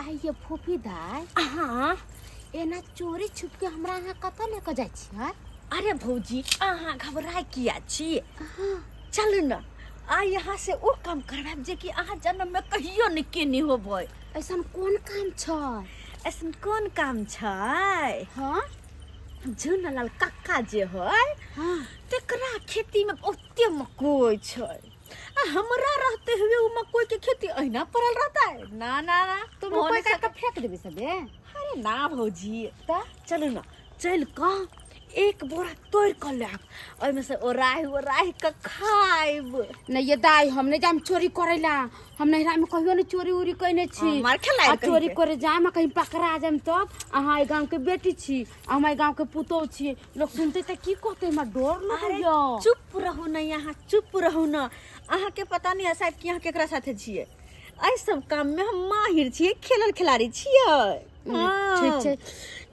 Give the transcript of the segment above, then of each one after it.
आइए फूफी दाई। हाँ एना चोरी छुप के हमरा यहाँ कतऽ लेके जाइ छियै? अरे भौजी अहाँ घबराए किया छी? चलू न आ यहाँ से ओ काम करवाब जे कि अहाँ जन्म में कहियो नहीं केने होबै। ऐसन कोन काम छै? ऐसन कोन काम छै? हाँ झुनलाल कक्का जे है हाँ तेकरा खेती में ओते मकई छै। हमरा रहते हुए वो मकई के खेती अहिना पड़ल रहता है? ना ना ना तो हो मकई नहीं काट के सकत। फेंक देबे सबे? अरे ना भौजी त चलू न चल का एक बोरा तोड़ कर लाब ओइमे से ओराही के खाइब। नहीं ये दाई हम नहीं जाम चोरी करे ला। हम नैहरा में कहियो नहीं चोरी उरी कइने छी। मार खेलाइ आ चोरी कहिके। करे जाम कहीं पकड़ा जाम तब अहाँ ए गांव के बेटी छी, हम ए गांव के पुतौ छी। लोग सुनते त की कहते? हमरा डर अरे लगैया। चुप रहू न यहाँ चुप रहू न। अहाँ के पता नहीं है शायद कि अहाँ केकरा साथे छिए। एहि सब काम में हम माहिर छिए, खेलल खिलाड़ी छिए। ठीक छै।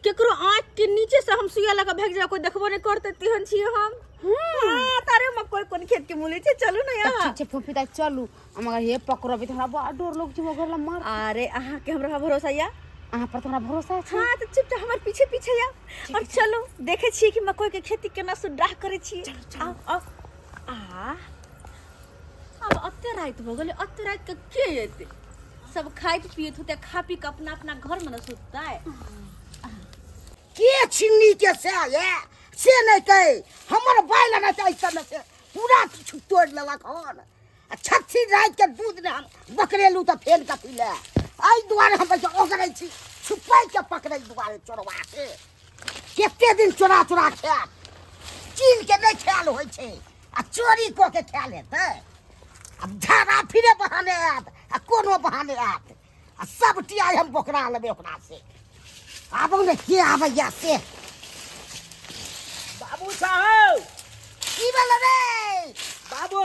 केकरो आँख के नीचे से हम सुइया लगा भाग जा कोई देखबो नहीं करते तिहन छिए हम। हाँ तारे मकई कोन खेत के मूली छे चलू न यहाँ। ठीक छै फूफी दाई चलू। हम हे पकड़बे त हमरा बड़ा डर लग छै मगर ला मार। अरे अहाँ के हमरा भरोसा या? अहाँ पर हमरा भरोसा छै। हाँ तो चुपचाप हमारे पीछे पीछे या। अब चलो देखे छिए कि मकई के खेती केना सुधार करे छिए। आओ आओ आ अब अत्ते रात हो गेले, अत्ते रात के एते? सब खाइत पियत होते, खा पी के अपना अपना घर में न सुतता है। के छिन्नी के से ये से नहीं कहे हमर बाइल ना चाहिए समय से पूरा किछु तोड़ लेलक हन। आ छत्ती रात के दूध ने हम बकरेलू त फेल का पीले। आई दुआरे हम बैठ ओगरै छी छुपाई के पकड़ै दुआरे चोरवा के। केते दिन चोरा चोरा खाय चीन के नहीं ख्याल होय छै आ चोरी को के ख्याल हेतै। अब झाड़ा फिरे बहाने आत आ कोनो बहाने आत आ सब टियाई हम बोकरा लेबे ओकरा से। आब ने के आबैया से बाबू साहब की भेल रे? बाबू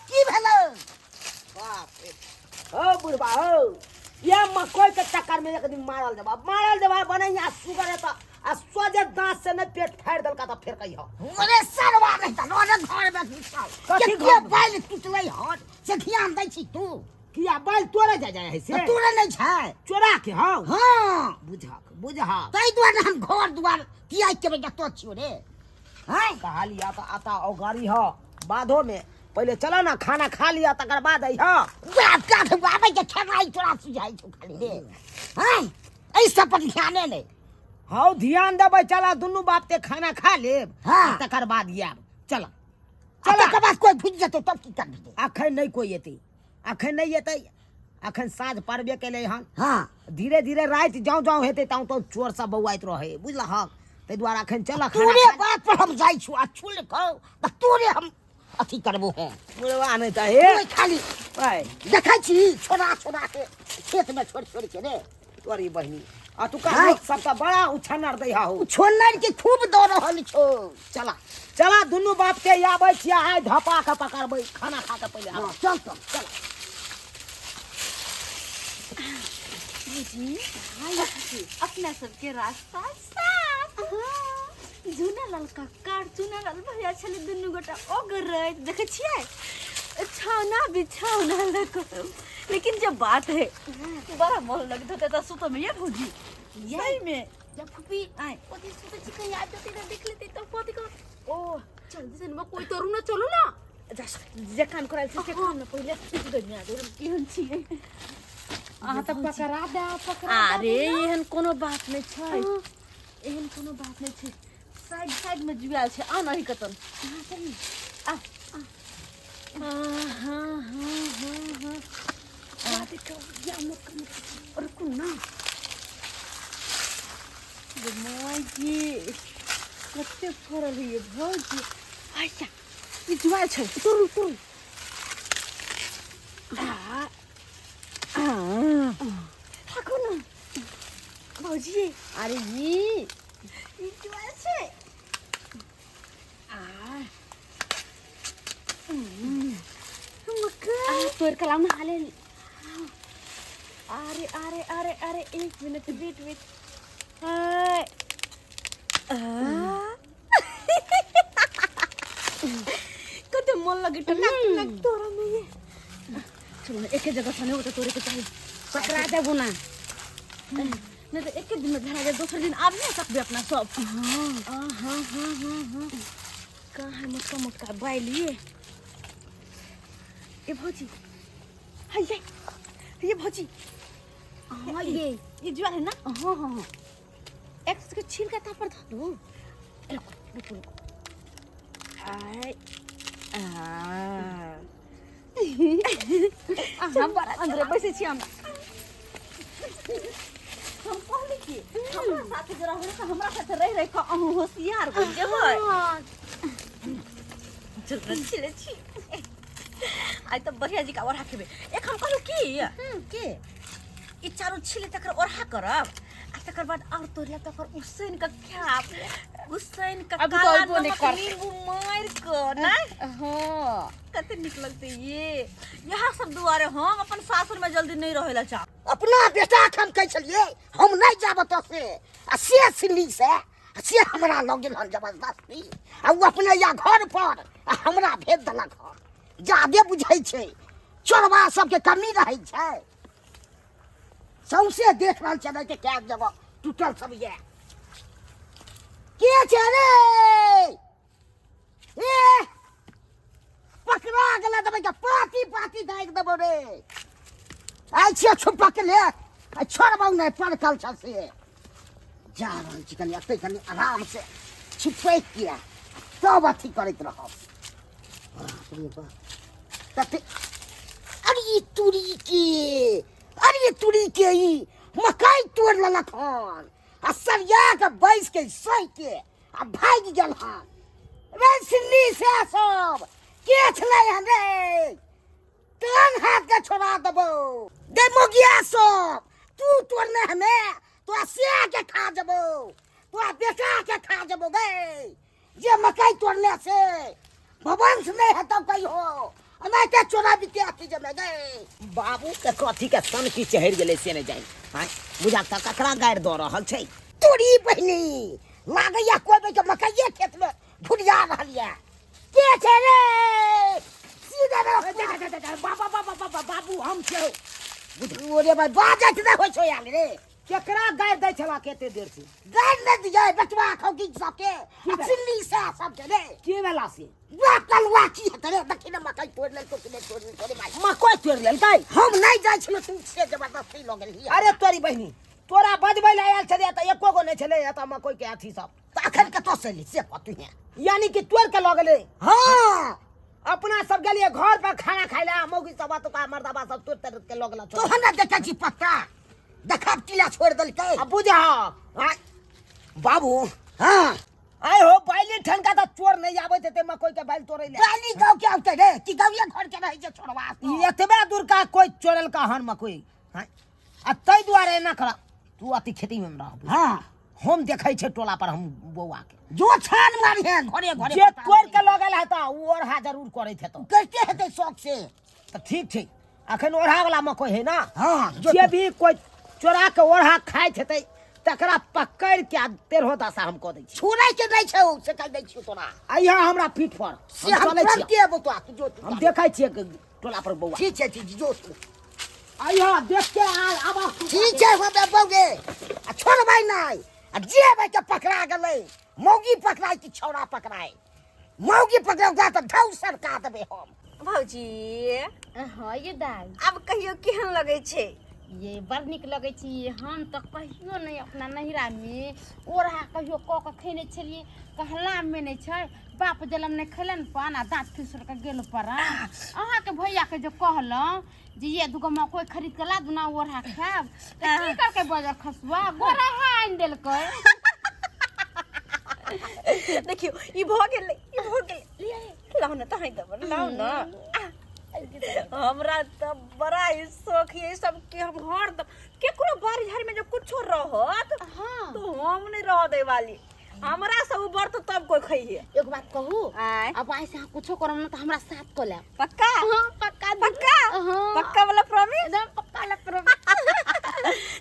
की भेल? बाप रे हो बुढ़बा हो ये मकई के चक्कर में एक दिन मारल देबा बनैया सुगर है त आ सोजे दांत से न पेट फाड़ देलका त फिर कहियो ओरे सरवा नहीं त ओरे घर में घुसल कथी के घर में? बैल टूटलै हन से ध्यान दै छी तू? किया बैल तोरे जा है से तूरे नहीं छै? चोरा के हो हां बुझा तै दुआरे हम घर दुआर किया के जतो छियो रे। हैं कहाली आता और गाड़ी हो बाधो में पहले चलो ना खाना खा लिया तकर बाद आई हो। बाप का बाबा के ठगाई चोरा सुझाई छु खाली रे। हैं ऐ सब पर ध्यान नहीं। हाउ ध्यान देबै चला दुनू बाप ते खाना खा लेब हाँ। तकर बाद आब चला चला के बाद कोई भूल जतो तब की करबे? अखन नहीं कोई एतै, अखन नहीं एतै, अखन साँझ पड़बे केले हन। हां धीरे धीरे रात जाऊ जाऊ हेतै ताऊ तो चोर सब बौआइत रहे बुझलह। तै द्वारा अखन चला खाना तूरे खा। बात पर हम जाई छु आ छुल को त तूरे हम अथी करबो है। बुढ़वा नहीं त हे तू खाली ओए देखै छी छोरा छोरा के खेत में छोड़ छोड़ के रे। तोरी बहिनी आ तू का हाँ। सब त बड़ा उछनर दै हो। छोनर के खूब दो रहल छो। चला चला दुनू बाप के आबै छिया आइ धपा के पकड़बै खाना खा के पहले। हां चल चल चल जी अपना सबके रास्ता साफ। झुनलाल कक्का झुनलाल भैया छले दुनू गोटा ओगरैत देखे छिए छाना बिछाना लको। लेकिन जब बात है बड़ा मोह लगत होता त सुतो में ये भौजी सही में जब फूफी आए ओदी सुते छी कहीं आ जती ना देख लेती तो पति को ओ जल्दी से न कोई तोरू ना चलो ना। जे काम कराइल से काम में पहले दुनिया दे केहन छिए। अहाँ त पकड़ा दे पकड़ा। अरे एहन कोनो बात नहीं छै, एहन कोनो बात नहीं छै। साइड साइड में जुआल छै आ नहीं कतन आ हाँ देखो या मत रुको ना मायके कते फरल है ये भौजी। आया ये जुआल छै तुरु तुरु थाको ना भौजी। अरे ये जुआल छै तोर कलाम ना हाले। अरे अरे अरे अरे एक मिनट वेट वेट हाय कते मन लगे टक तोरा में ये चलो एक जगह सने होता तोरे के चाहिए पकड़ा देबो ना। नहीं तो एक दिन में धरा जाए, दूसरे दिन आप नहीं सकते अपना सब। हाँ हाँ हाँ हाँ हाँ। कहाँ है मोटका मोटका बाई लिए? ये भौजी, हाय ये भौजी, हाँ ये ज्वार है ना? हाँ हाँ हाँ। एक उसके छील के ताप पर धो दो। रुको। आय हम अंदर बैसे छी हम कहली कि हमरा साथे जरा हो त हमरा साथे रह के अहू होशियार बन जेबै। चल छिले छी आई त बढ़िया जी का ओढ़ा खेबे। एक हम कहलु की ई चारो छिले तकर ओढ़ा करब आ तकर बाद और तोड़ला तकर उसैन के खाब। उसैन के अब तो काला अइबो नहीं नमक कर। नींबू मार के ना हाँ कते निक लगते ये। यहाँ सब दुआरे हम अपन सासुर में जल्दी नहीं रहेला चाह। अपना बेटा के हम कह चलिए हम नहीं जाब तो से सिल्ली से हमरा लग गेल हन जबरदस्ती आ वो अपने या घर पर आ हमरा भेज देलक हन। जादे बुझै छै चोरबा सबके कमी रहै छै। सौंसे देख रहल छै कि क्या जगह टूटल सब ये के छै रे ए पकड़ा गेला दबै के पाती दाइग देबो रे। आई छियै छुपा के ले आ छोड़बौ नहीं पड़कल छ से जा रहल छी कनी अतै कनी आराम से छिपै किया सब अथी करैत रहब। तते अरे तुरी के ई मकई तोड़ लेलक हन आ सरिया के बैस के सही के आ भाग गेल हन। रे सिल्ली से सब के छलै हन रे कान हाथ के छोड़ा देबो दे मोगिया सब तू तोड़ने हमें तो से के खा जबो तो बेटा के खा जबो गए जे मकई तोड़ने से भवन से नहीं है तब कहीं हो नहीं के चोरा बिके अथी जमे गए। बाबू के कथी के सन की चढ़ गेले से नहीं जाई। हां बुझा त ककरा गाड़ द रहल छै। तोरी बहनी लागैया कोई के मकई खेत में भुरिया रहलिया के छै रे सीधा रे बाबू हम छौ ओरे भाई बाजत ना होय छै यार रे केकरा गाड़ दै छला केते देर से गाड़ न दिया बचवा खौकी सबके सिल्ली से सबके रे के वाला से कलवा की है रे देखी ना मकई तोड़ ले तो किने तोड़ भाई मकई तोड़ लेल कै हम नहीं जाय छलो तू से जबरदस्ती लग गेल। अरे तोरी बहिनी तोरा बजबै ले आयल छले त एको गो नहीं छले त मकई के अथी सब तो अखन के तो से ली से पतु है यानी कि तोड़ के लग गेले। हां अपना सब गेलिए घर पर खाना खाइ ले मौगी सब तो का मर्दाबा सब तोड़ के लगला तो हना देखा छी पक्का देखा टीला छोड़ दल के अब बुझा बाबू हां आय हो बैली ठनका त चोर नहीं आबै ते मकई के बैल तोड़ै ले गाली गांव के आउते रे कि गाविया घर के रही जे छोड़वा एतबे दूर का कोई चोरल का हन मकई हां आ तै दुआरे ना करा तू अति खेती में रह। हां हम देखै छै टोला पर हम बौआ के जो छान मारी है घरे घरे जे तोड़ के लगल है त ओढ़ा जरूर करैत हेतौ करते हेते शौक से त ठीक छै। अखन ओढ़ा वाला मकई है ना हां जे भी कोई चोरा के ओढ़ा खाइत हेतै तकरा पकड़ के तेरहो दशा हम कह दै छी। छोड़ै के नहीं छौ से कह दै छी तोरा आइहा हमरा पीठ पर से हम चलै छी। के बतो जो हम देखै छियै टोला पर बौआ ठीक है जो आइहा देख के आबा ठीक है हम बौगे आ छोड़बै नहीं आ जे भाई के पकड़ा गेलै मौगी पकड़ाई कि छौड़ा पकड़ाई मौगी पकड़ा त ढौ सरका देबे हम। भौजी हाँ ये दाई अब कहियो केहन लगे छे? ये बड़ निक लगे छी। हम तो कहियो नहीं अपना नहिरा में ओढ़ा कहियो क के खेने छलिए कहला में नहीं छै बाप जलम नहीं खेलन पान आ दांत फिसर के गेल पर अहाँ के भैया के जो कहलो जे ये दुगो मकई खरीद के ला दुना ओढ़ा खाब त की करके बाजार खसवा गोरा हाइन देल के देखियो ई भ गेलै लाउ न तहै दब लाउ न। हमरा त बड़ा ही शौक है सब के हम हर दम केकरो बारी झाड़ी में जो कुछो रहत हाँ तो हम नहीं रह दे वाली हमरा सब ऊपर तो तब कोई खइए। एक बात कहू आय अब ऐसे हाँ कुछो करम ना तो हमरा साथ को ले पक्का हाँ पक्का पक्का हाँ पक्का वाला प्रॉमिस एकदम पक्का लग करो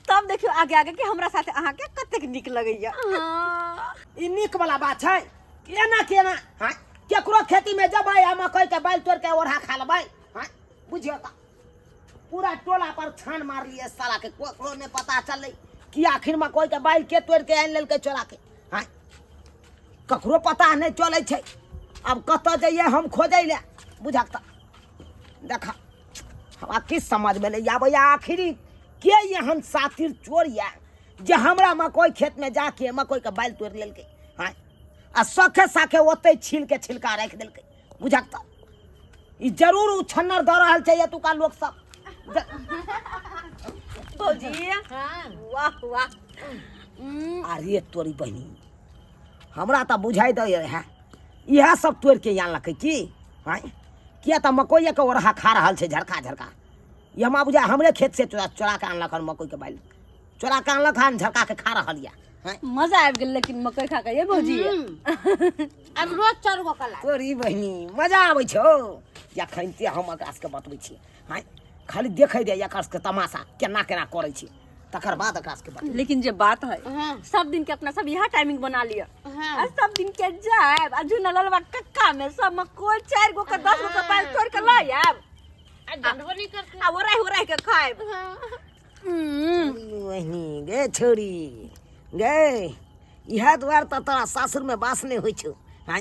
तब देखियो आगे आगे के हमरा साथे अहाँ के कतेक निक लगैया। हाँ ई निक वाला बात छै केना हां केकरो खेती में जबै आ मकई के बैल तोड़ के ओढ़ा खा लेबै हां बुझियो त पूरा टोला पर छान मार लिए साला के कोकरो ने पता चलै कि आखिर मकई के बाइल के तोड़ के आन लेलकै चोरा के। हाँ ककरो पता नहीं चले छै। अब कत जाइए हम खोजै ले बुझक त देखा हमरा किस समझ में नहीं आबै आखिर के एहन सातिर चोर या जे हमरा मकई खेत में जाके मकई के बाइल तोड़ लेलकै। हाँ आ सखे साखे ओते छील के छिलका राख देलकै बुझक त ई जरूर उछन्नर द रहल छै एतुका लोग सब। भौजी हाँ वाह वाह अरे तोरी बहनी हमरा त बुझाइ दे है इएह सब तोड़ के आनलकै की। हाँ किया त मकई के ओरहा खा रहल छै झरका झरका। ये हमरा बुझा हमरे खेत से चोरा चोरा के आनलक हन मकई के बाइल चोरा के आनलक हन झरका के खा रहल या। हाँ मजा आबि गेल लेकिन मकई खा के ये भौजी अब रोज 4 गो कला तोरी बहनी मजा आबै छौ जखन ते हम एकरा सबके बतबै छी। हाँ खाली देखै दे एकर सबके तमाशा केना केना करै छी तकर बाद एकरा सबके बतबै। लेकिन जे बात है हाँ सब दिन के अपना सब यहाँ टाइमिंग बना लिया हाँ आ सब दिन के जाए आ झुना ललवा कक्का में सब मकई 4 गो के 10 गो के बाइल तोड़ के ला आब डंडवा नहीं करते आ ओराई के खाएब। बहनी गे छोरी गे इएह दुआरे त तोरा सासुर में बास नहीं होइ छौ। हाँ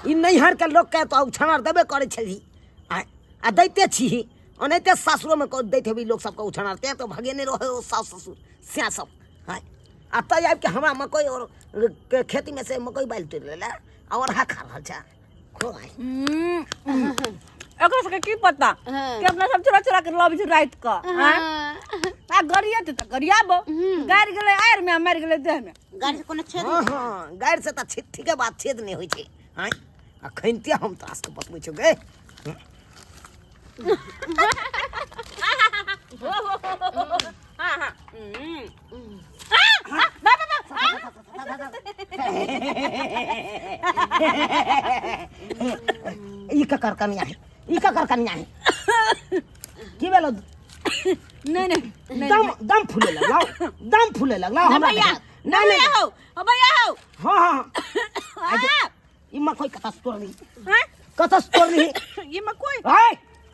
ई नैहर के लोग के तो उछानर देबे करे छली। हाँ आ दैते छी ओनाहिते सासुरो में दैत हेबी लोग सबके उछानर ते तो भगे नहीं रहे सास ससुर स्या सब। हाँ आ तै आबि के हमरा मकई और के खेती में से मकई बाइल तोड़ लेला और हा खा रहल छा खो भाई। एकरा सबके की पता हाँ। कि अपना सब चोरा चोरा के लबी छै रात क आ गरिया त गरियाबो गाड़ गेलै आयर में मार गेलै देह में गाड़ी से कोनो छेद हाँ हाँ गाड़ से त ठीक के बात छेद नहीं होइ छै। हाँ आ खैनते हम तोरा सबके बतबै छौ गे। हां हां ई ककर कनिया है ई ककर कनिया है की भेलो नहीं नहीं दम दम फूले लगला दम फूले लगला हमरा भैया नहीं नहीं हो भैया हो हां हां ई मकई कतस तोड़ली हां कतस तोड़ली ये मकई हाय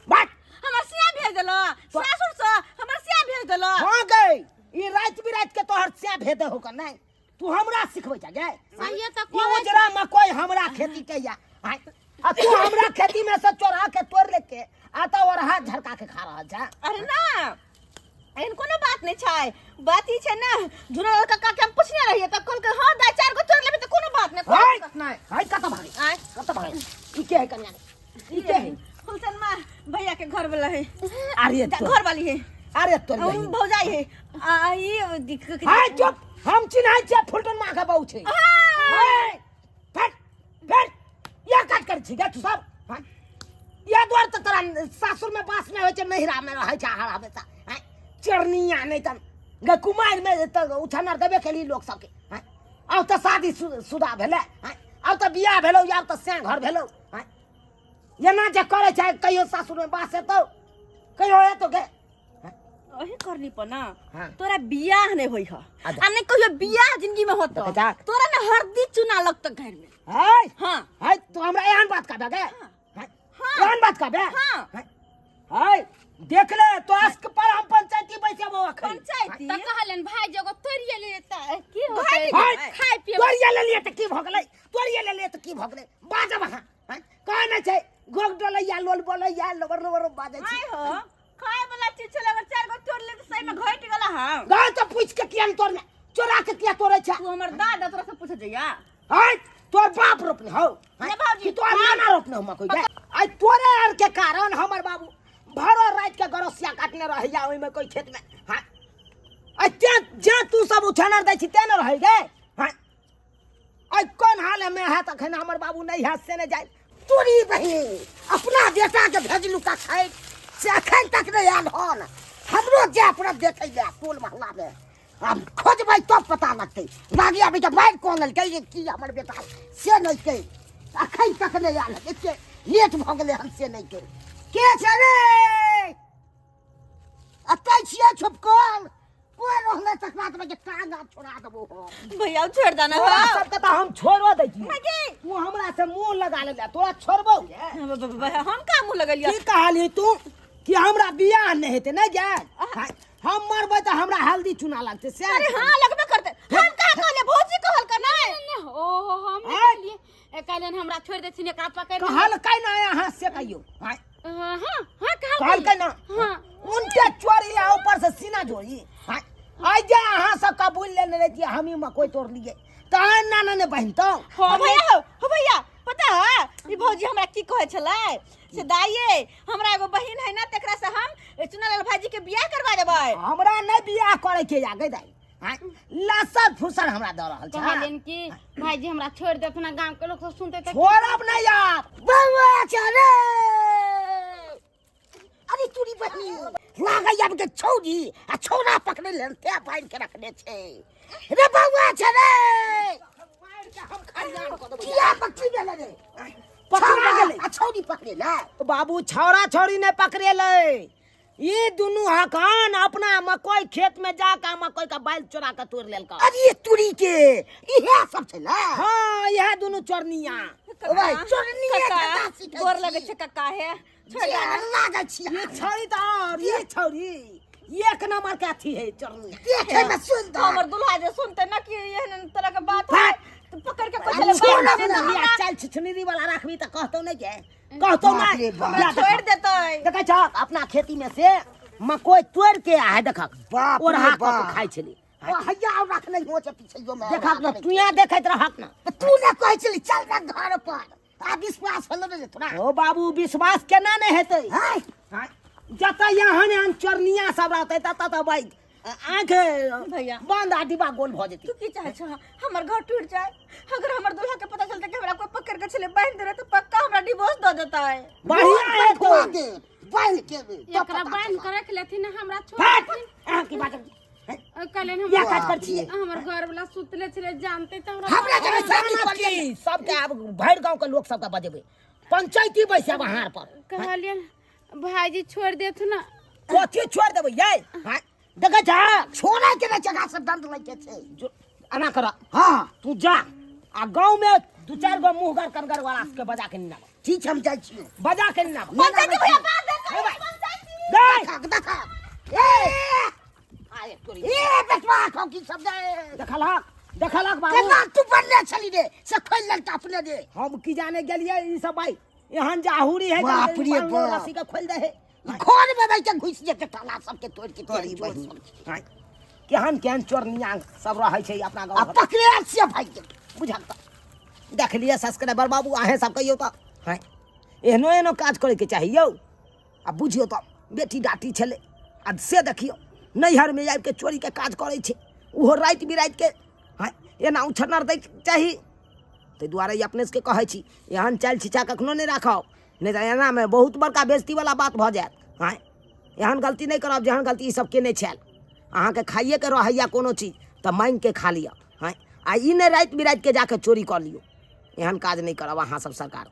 बात हमर सिया भेज देलो सासुर से हमर सिया भेज देलो हां गई ई रात बिरात के तोहर से भेदे हो कर नहीं तू हमरा सिखबै छ गे। सही त ई उजरा मकई हमरा खेती के या हाय आ तू हमरा खेती में से चोरा के तोड़ लेके आता और हाथ झरका के खा रहल छ। अरे ना एहन कोनो बात नहीं छै बात ई छै ना जुना काका के हम पूछने रहिए त कहल के हां 4 गो तोड़ लेबे त कोनो बात नहीं हाय कोई बात नहीं हाय कत भागी आय कत भागी ई के है कन्या ई के है फुलसन मार भैया के घर वाला है अरे तो घर वाली है अरे तो और नहीं भौजाई है आ ये हाय चुप हम चिन्हाई छे फुलटन मां के बहु छे। हाय फट या काट कर छी गे तू सब। हाय या द्वार त तोरा सासुर में बास में होय छे नहिरा में रहै छे हरा बेटा। हाय चरनिया नहीं त गे कुमार में त उछानर देबे के लिए लोग सबके। हाय अब त शादी शुदा भेले। हाय अब त बियाह भेलो या त से घर भेलो। हाय एना जे करे छे कहियो सासुर में बास हेतौ कहियो हेतौ गे। ओही करनी पर ना हाँ। तोरा बियाह नहीं होई ह अच्छा। आ नहीं कहियो बियाह जिंदगी में होत अच्छा। तोरा ना हरदी चुना लगत घर में। हाय हां हाय तो हमरा एहन बात कहबे गे। हाय एहन बात कहबे। हाँ। हाय हाय देख ले तो आस्क पर हम पंचायती बैसेबो अखन पंचायती त कहलन भाई जगह तोड़िए ले त की हो भाई हाय खाए पिए तोरिया ले लिए त की भ गेलै तोरिया ले लिए त की भ गेलै बाजब हां हाय कह न छै गोग डोलैया लोल बोलैया लबर लबर बाजै छी। आय हो खाए वाला चीज चले अगर 4 गो तोड़ ले त सही में घट गेला हां गा त पूछ के किया न तोड़ने चोरा के किया तोड़ै छ। तू हमर दादा तोरा से पूछ जइया हाय तोर बाप रोपने हो ले बाबूजी। कि तोर नाना रोपने हो मकई गे। आई तोरे आर के कारण हमर बाबू भरो रात के गरसिया काटने रहैया ओइ में कोई खेत में। हां अच्छा जे तू सब उछानर दै छी ते न रहै गे। हां आई कोन हाल में है तखन हमर बाबू नहीं हाथ से न जाय तोरी बहिन अपना बेटा के भेजलू का खाए से अखन तक नहीं याद हन हमरो जे अपना देखे ले टोल मोहल्ला में अब खोजबै तब पता लगतै लागी अभी जब मार कौन ललकै ये की हमर बेटा से नहीं के अखन तक नहीं याद है एते लेट भ गेलै हम से नहीं के छै रे अतै छियै छुपकल कोई रहले तक रात में के टांगा छोड़ा देबो हम भैया छोड़ देना हो तोरा सबके त हम छोड़ो दै छी मागे तू हमरा से मुंह लगा ले तोरा छोड़बो हम का मुंह लगलिया की कहली तू कि हमरा बियाह नहीं हेते नहीं जाय हम मरबै त हमरा हल्दी चूना लगते से अरे हाँ लगबे करते हम का कहले भौजी कहल का नहीं ओहो हम नहीं लिए कहलन हमरा छोड़ देथिन एकरा पकड़ कहल कै ना यहाँ से कहियो हां हां हां कहल कै ना हां उनके चोरी आ ऊपर से सीना जोड़ी हां आज जे अहाँ सब कबूल लेने रहती हम ही मकोई तोड़ लिए त नाना ने बहन तो हो भैया पता है ई भौजी हमरा की कहे छलै से दाइए हमरा एगो बहिन है ना तेकरा से हम चुनालाल भाईजी के बियाह करवा देबै हमरा नहीं बियाह करे के आगे दाई हां लसर फुसर हमरा द रहल छ कहलन कि भाईजी हमरा छोड़ दे अपना गांव के लोग सब सुनते त छोड़ब नहीं यार बउआ चले अरे चूड़ी बहनी लागा अब के छौरी आ छौरा पकड़े ले ते बांध के रखने छे रे बउआ चले मार के हम खरियान क देबै किया बच्ची गेले रे पकड़ गेले आ छौरी पकड़े ले बाबू छौरा छौरी ने पकड़े ले ये दोनों हकान अपना मकई खेत में जाकर मकई का बैल चोरा के तोड़ लेलका अरे तुरी के इहे सब छे ना हां यह दोनों चोरनिया भाई चोरनिया कक्का के गोर लगे छे कक्का है छोड़ दे लागे छी ये छौरी तो और ये छौरी एक नंबर के अथी है चोरनी देखे में सुंदर हमर दुल्हा जे सुनते ना कि एहन तरह के बात है तो पकड़ के अरे कहले छोड़ बांध ना, दे ये चल छिछनीरी वाला रखबी त कहतो नहीं के कहतो बाप नहीं रे बाप। हमरा छोड़ देतै देखै छ अपना खेती में से मकई तोड़ के आ देखक बाप और रे हाथ बाप। खाई छली हैया रखने हो छे पीछे जो मैं देखक न तू यहाँ देखैत रहक न तू ना कहै छली चल ना घर पर आ विश्वास होलो रे तोरा ओ बाबू विश्वास केना नहीं हेतै हाय जत यहाँ ने चोरनिया सब रहते तत त भाई आंख भैया। बंद आ डिब्बा गोल भ जेती तू की चाहे छ हमर घर टूट जाए अगर हमर दुल्हा के पता चलते कि हमरा कोई पकड़ के छले बांध दे रहे तो पक्का हमरा डिवोर्स दे देता है बढ़िया है तो दे बांध के दे एकरा बांध के रख लेथिन हमरा छोड़ हट देथिन आ की बात कहलन या हम काज कर छिए हमर घर वाला सुतले छले जानते त हमरा जगह शादी कर ले की सबके अब भैर गांव के लोग सबका बजेबे पंचायती बैसे बहार पर कहलियन भाईजी छोड़ देथु ना कोची छोड़ देबे ये हां देखै छ छोड़ा के ना जगह से दंड लगे छे जो अना कर हां तू जा आ गांव में दो चार गो मुंहगर कनगर वाला के बजा के निना ठीक हम जाय छी बजा के निना पंचायती भैया बांध दे पंचायती गए देखा ए आए तोरी ए बेटवा को की सब दे देखलक बाबू केना तू बनले छली रे से खोल ले त अपने दे हम की जाने गेलिए ई सब भाई एहन जाहुरी है बाप रे बाप। रस्सी के खोल दे है खोल में बैठ के घुस जे के ताला सब के तोड़ के तेरी बहिन केहन केहन चोरनिया सब रहै छै अपना आ गांव पकड़े से भाई के बुझल त देख लिए सब्सक्राइबर बाबू आहे सब कहियो त हैं एहनो एहनो काज करे के चाहिए आ बुझियो त बेटी डाटी छले आ से देखियो नैहर में आबि के चोरी के काज करे छै उहो रात बिरात के हैं एना उछनर दै चाही ते दुआरे ई अपने से कहै छी एहन चाल छिछा कखनो नहीं राखब नहीं तो एना में बहुत बड़का बेइज्जती वाला बात भ जायत हैं एहन गलती नहीं करब जेहन गलती ई सब के नहीं छल अहाँ के खाइए के रहैया कोनो चीज त मांग के खा लिया हैं आ ई नहीं रात बिरात के जाके चोरी कर लियो एहन काज नहीं करब अहाँ सब सरकार